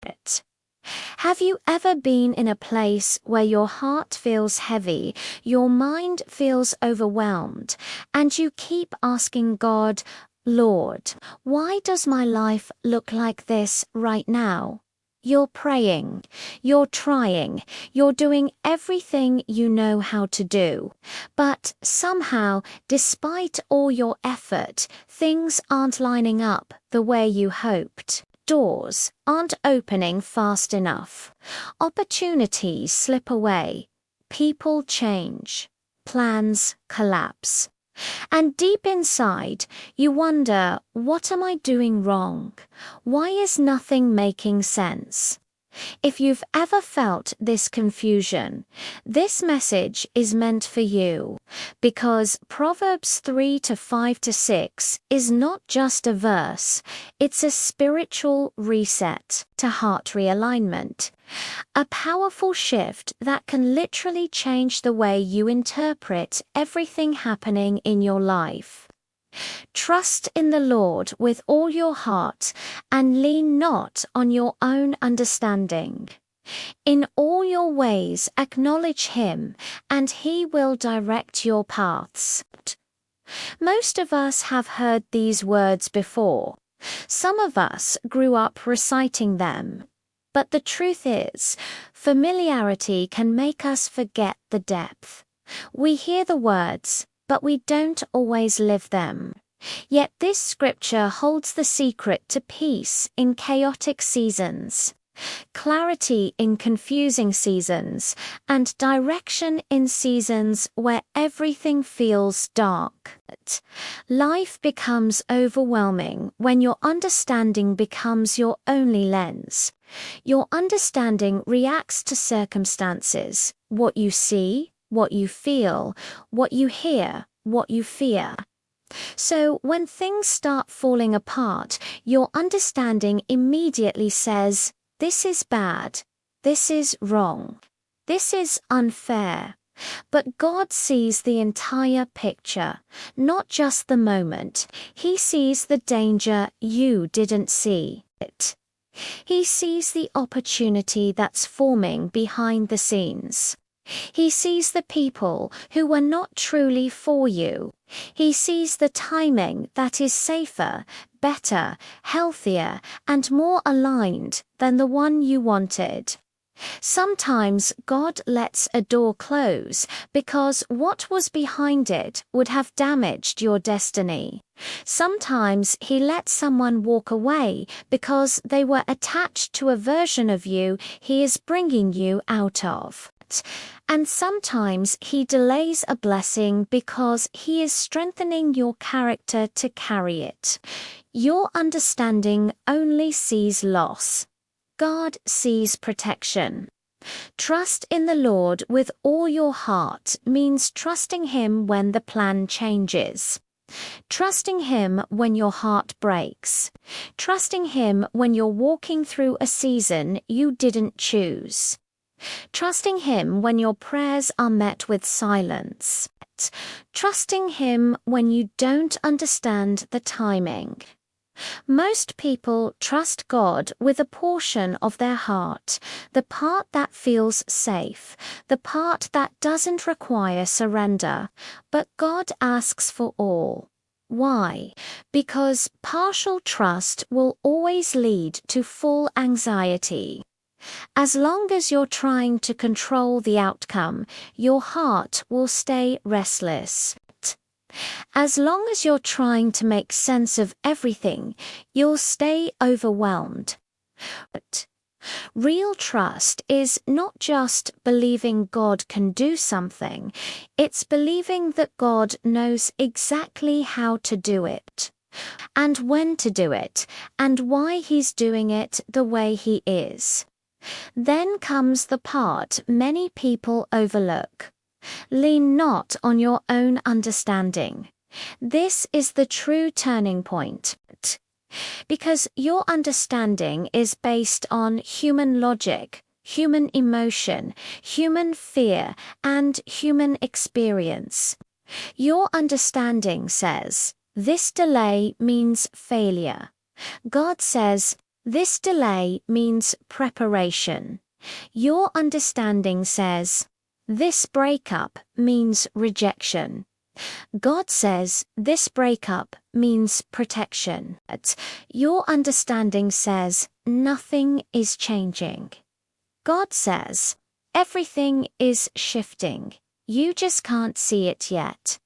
it. Have you ever been in a place where your heart feels heavy, your mind feels overwhelmed, and you keep asking God, Lord, why does my life look like this right now? You're praying, you're trying, you're doing everything you know how to do. But somehow, despite all your effort, things aren't lining up the way you hoped. Doors aren't opening fast enough. Opportunities slip away. People change. Plans collapse. And deep inside, you wonder, what am I doing wrong? Why is nothing making sense? If you've ever felt this confusion, this message is meant for you, because Proverbs 3:5-6 is not just a verse, it's a spiritual reset to heart realignment, a powerful shift that can literally change the way you interpret everything happening in your life. Trust in the Lord with all your heart and lean not on your own understanding. In all your ways acknowledge Him, and He will direct your paths. Most of us have heard these words before. Some of us grew up reciting them. But the truth is, familiarity can make us forget the depth. We hear the words, but we don't always live them. Yet this scripture holds the secret to peace in chaotic seasons, clarity in confusing seasons, and direction in seasons where everything feels dark. Life becomes overwhelming when your understanding becomes your only lens. Your understanding reacts to circumstances, what you see, what you feel, what you hear, what you fear. So when things start falling apart, your understanding immediately says, this is bad, this is wrong, this is unfair. But God sees the entire picture, not just the moment. He sees the danger you didn't see. He sees the opportunity that's forming behind the scenes. He sees the people who were not truly for you. He sees the timing that is safer, better, healthier, and more aligned than the one you wanted. Sometimes God lets a door close because what was behind it would have damaged your destiny. Sometimes He lets someone walk away because they were attached to a version of you He is bringing you out of. And sometimes He delays a blessing because He is strengthening your character to carry it. Your understanding only sees loss. God sees protection. Trust in the Lord with all your heart means trusting Him when the plan changes. Trusting Him when your heart breaks. Trusting Him when you're walking through a season you didn't choose. Trusting Him when your prayers are met with silence. Trusting Him when you don't understand the timing. Most people trust God with a portion of their heart, the part that feels safe, the part that doesn't require surrender, but God asks for all. Why? Because partial trust will always lead to full anxiety. As long as you're trying to control the outcome, your heart will stay restless. As long as you're trying to make sense of everything, you'll stay overwhelmed. But real trust is not just believing God can do something, it's believing that God knows exactly how to do it, and when to do it, and why He's doing it the way He is. Then comes the part many people overlook. Lean not on your own understanding. This is the true turning point. Because your understanding is based on human logic, human emotion, human fear, and human experience. Your understanding says, this delay means failure. God says, This delay means preparation. Your understanding says, this breakup means rejection. God says this breakup means protection. Your understanding says nothing is changing. God says everything is shifting. You just can't see it yet.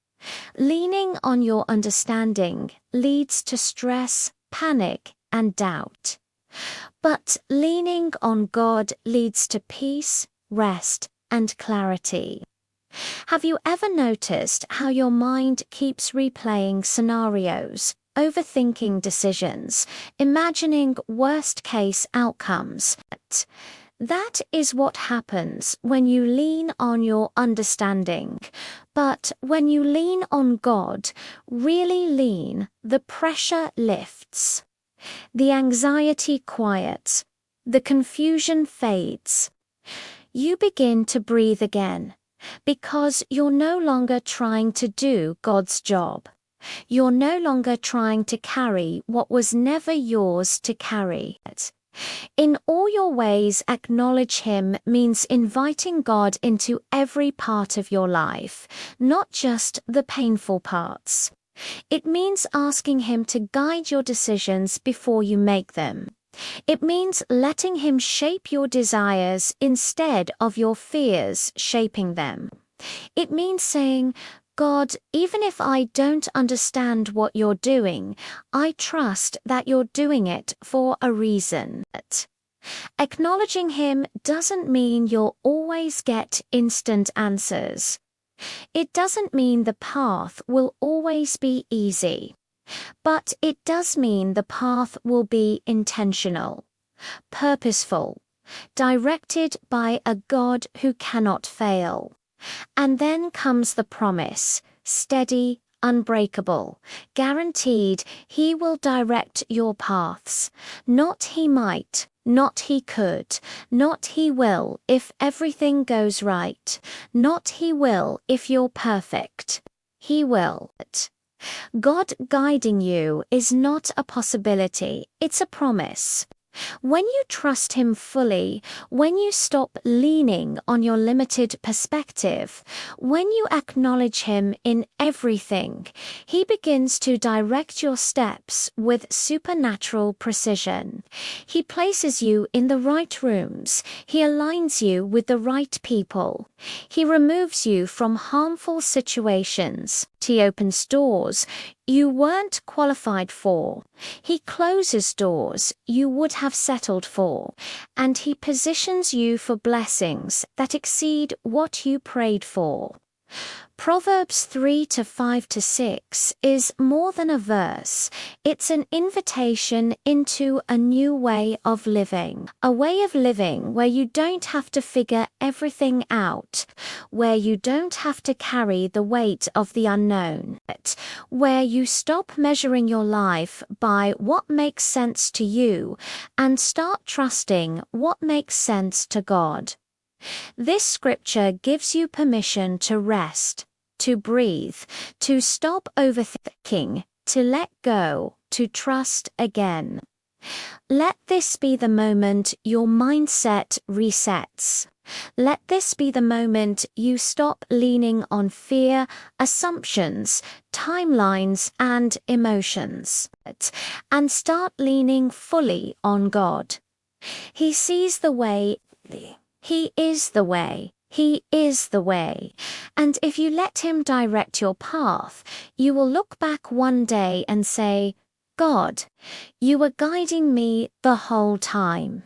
Leaning on your understanding leads to stress, panic, and doubt. But leaning on God leads to peace, rest, and clarity. Have you ever noticed how your mind keeps replaying scenarios, overthinking decisions, imagining worst-case outcomes? That is what happens when you lean on your understanding. But when you lean on God, really lean, the pressure lifts. The anxiety quiets. The confusion fades. You begin to breathe again. Because you're no longer trying to do God's job. You're no longer trying to carry what was never yours to carry. In all your ways, acknowledge Him means inviting God into every part of your life, not just the painful parts. It means asking Him to guide your decisions before you make them. It means letting Him shape your desires instead of your fears shaping them. It means saying, God, even if I don't understand what you're doing, I trust that you're doing it for a reason. Acknowledging Him doesn't mean you'll always get instant answers. It doesn't mean the path will always be easy. But it does mean the path will be intentional, purposeful, directed by a God who cannot fail. And then comes the promise, steady, unbreakable, guaranteed He will direct your paths. Not He might, not He could, not He will if everything goes right, not He will if you're perfect. He will. God guiding you is not a possibility, it's a promise. When you trust Him fully, when you stop leaning on your limited perspective, when you acknowledge Him in everything, He begins to direct your steps with supernatural precision. He places you in the right rooms. He aligns you with the right people. He removes you from harmful situations. He opens doors you weren't qualified for. He closes doors you would have settled for. And He positions you for blessings that exceed what you prayed for. Proverbs 3:5-6 is more than a verse. It's an invitation into a new way of living. A way of living where you don't have to figure everything out, where you don't have to carry the weight of the unknown, where you stop measuring your life by what makes sense to you and start trusting what makes sense to God. This scripture gives you permission to rest, to breathe, to stop overthinking, to let go, to trust again. Let this be the moment your mindset resets. Let this be the moment you stop leaning on fear, assumptions, timelines, and emotions, and start leaning fully on God. He sees the way. He is the way. He is the way. And if you let Him direct your path, you will look back one day and say, God, you were guiding me the whole time.